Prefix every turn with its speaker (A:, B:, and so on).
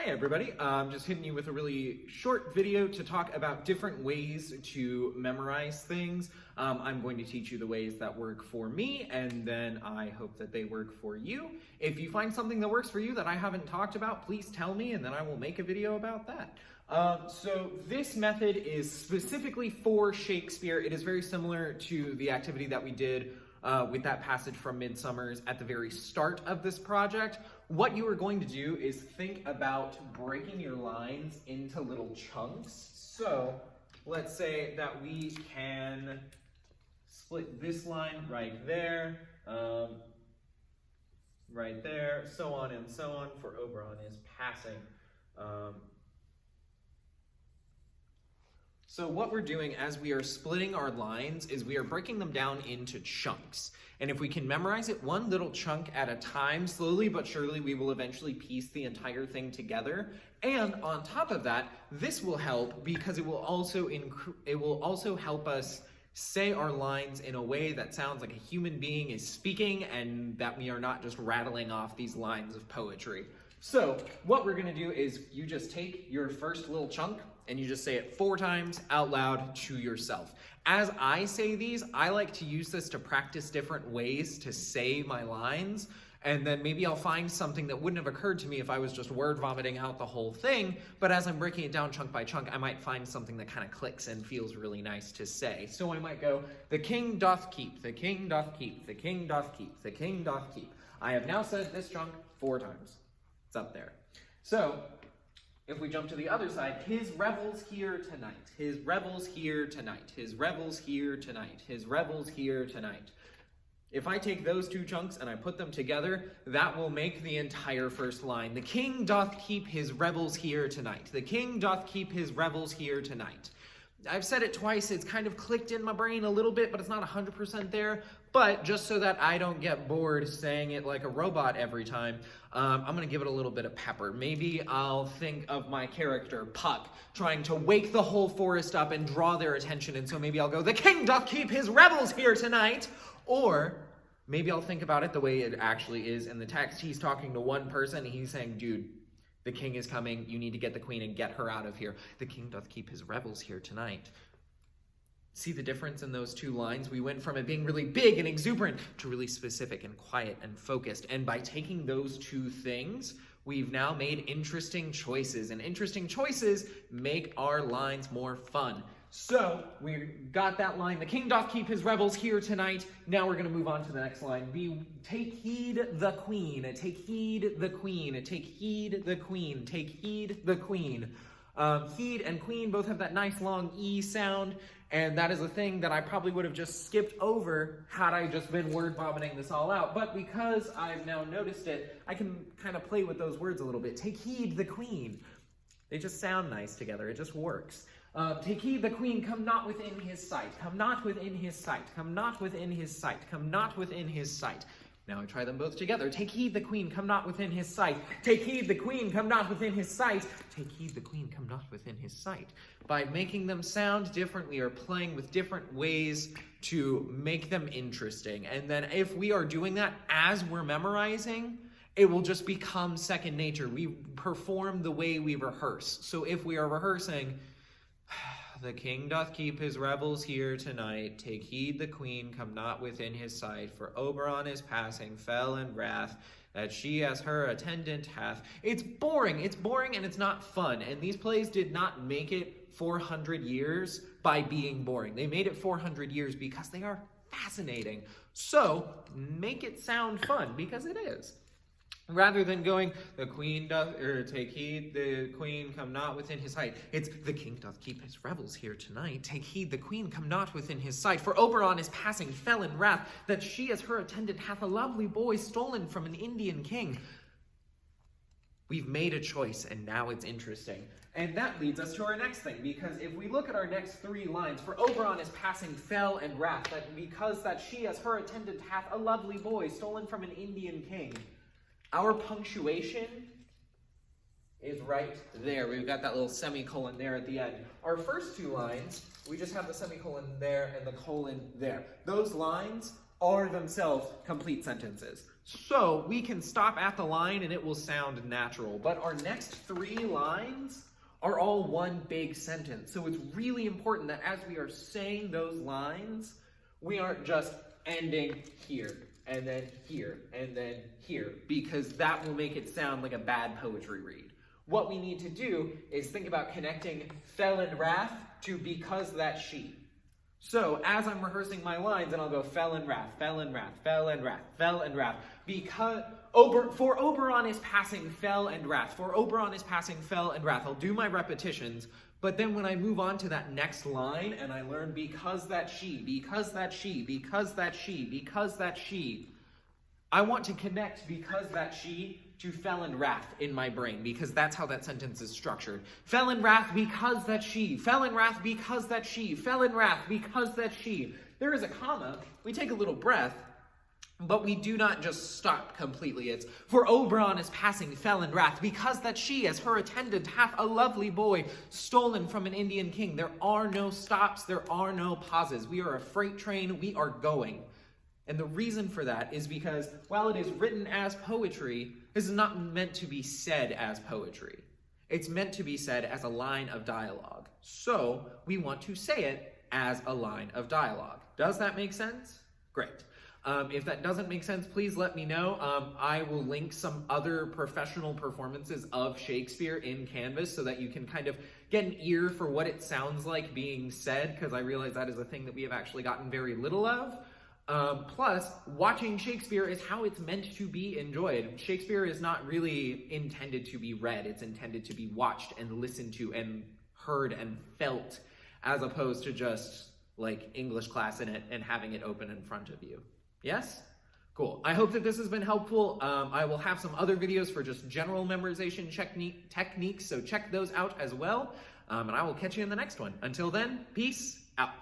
A: Hey everybody, I'm just hitting you with a really short video to talk about different ways to memorize things. I'm going to teach you the ways that work for me, and then I hope that they work for you. If you find something that works for you that I haven't talked about, please tell me, and then I will make a video about that. So this method is specifically for Shakespeare. It is very similar to the activity that we did with that passage from Midsummer's at the very start of this project. What you are going to do is think about breaking your lines into little chunks. So let's say that we can split this line right there, so on and so on, for Oberon is passing. So what we're doing as we are splitting our lines is we are breaking them down into chunks. And if we can memorize it one little chunk at a time, slowly but surely we will eventually piece the entire thing together. And on top of that, this will help because it will also help us say our lines in a way that sounds like a human being is speaking and that we are not just rattling off these lines of poetry. So what we're gonna do is you just take your first little chunk and you just say it 4 times out loud to yourself. As I say these, I like to use this to practice different ways to say my lines, and then maybe I'll find something that wouldn't have occurred to me if I was just word vomiting out the whole thing, but as I'm breaking it down chunk by chunk, I might find something that kind of clicks and feels really nice to say. So I might go, the king doth keep, the king doth keep, the king doth keep, the king doth keep. I have now said this chunk 4 times. It's up there. So if we jump to the other side, his revels here tonight, his revels here tonight, his revels here tonight, his revels here tonight. If I take those 2 chunks and I put them together, that will make the entire first line. The king doth keep his revels here tonight. The king doth keep his revels here tonight. I've said it twice, it's kind of clicked in my brain a little bit, but it's not 100% there. But just so that I don't get bored saying it like a robot every time, I'm going to give it a little bit of pepper. Maybe I'll think of my character, Puck, trying to wake the whole forest up and draw their attention, and so maybe I'll go, the king doth keep his revels here tonight. Or maybe I'll think about it the way it actually is in the text. He's talking to one person, and he's saying, dude, the king is coming, you need to get the queen and get her out of here. The king doth keep his revels here tonight. See the difference in those 2 lines? We went from it being really big and exuberant to really specific and quiet and focused. And by taking those 2 things, we've now made interesting choices. And interesting choices make our lines more fun. So we got that line, the king doth keep his revels here tonight. Now we're going to move on to the next line. Take heed the queen, take heed the queen, take heed the queen, take heed the queen. Heed and queen both have that nice long E sound, and that is a thing that I probably would have just skipped over had I just been word vomiting this all out. But because I've now noticed it, I can kind of play with those words a little bit. Take heed the queen. They just sound nice together. It just works. Take heed the queen, come not within his sight. Come not within his sight. Come not within his sight. Come not within his sight. Now I try them both together. Take heed the queen, come not within his sight. Take heed the queen, come not within his sight. Take heed the queen, come not within his sight. By making them sound different, we are playing with different ways to make them interesting. And then if we are doing that as we're memorizing, it will just become second nature. We perform the way we rehearse. So if we are rehearsing, the king doth keep his revels here tonight. Take heed the queen, come not within his sight. For Oberon is passing, fell in wrath, that she as her attendant hath. It's boring and it's not fun. And these plays did not make it 400 years by being boring. They made it 400 years because they are fascinating. So make it sound fun, because it is. Rather than going, the queen doth, take heed, the queen come not within his sight. It's, the king doth keep his revels here tonight. Take heed, the queen come not within his sight. For Oberon is passing, fell in wrath, that she as her attendant hath a lovely boy stolen from an Indian king. We've made a choice, and now it's interesting. And that leads us to our next thing, because if we look at our next 3 lines, for Oberon is passing, fell in wrath, that because that she as her attendant hath a lovely boy stolen from an Indian king. Our punctuation is right there. We've got that little semicolon there at the end. Our first 2 lines, we just have the semicolon there and the colon there. Those lines are themselves complete sentences. So we can stop at the line and it will sound natural. But our next 3 lines are all one big sentence. So it's really important that as we are saying those lines, we aren't just ending here, and then here, and then here, because that will make it sound like a bad poetry read. What we need to do is think about connecting fell and wrath to because that she. So as I'm rehearsing my lines, and I'll go fell and wrath, fell and wrath, fell and wrath, fell and wrath, because for Oberon is passing fell and wrath, for Oberon is passing fell and wrath. I'll do my repetitions, but then when I move on to that next line and I learn because that she, because that she, because that she, because that she, I want to connect because that she to fell and wrath in my brain, because that's how that sentence is structured. Fell and wrath because that she, fell and wrath because that she, fell and wrath because that she. There is a comma, we take a little breath, but we do not just stop completely. It's, for Oberon is passing fell and wrath, because that she, as her attendant, hath a lovely boy stolen from an Indian king. There are no stops, there are no pauses. We are a freight train, we are going. And the reason for that is because, while it is written as poetry, this is not meant to be said as poetry. It's meant to be said as a line of dialogue. So, we want to say it as a line of dialogue. Does that make sense? Great. If that doesn't make sense, please let me know. I will link some other professional performances of Shakespeare in Canvas so that you can kind of get an ear for what it sounds like being said, because I realize that is a thing that we have actually gotten very little of. Plus, watching Shakespeare is how it's meant to be enjoyed. Shakespeare is not really intended to be read. It's intended to be watched and listened to and heard and felt, as opposed to just like English class in it and having it open in front of you. Yes? Cool. I hope that this has been helpful. I will have some other videos for just general memorization techniques, so check those out as well. And I will catch you in the next one. Until then, peace out.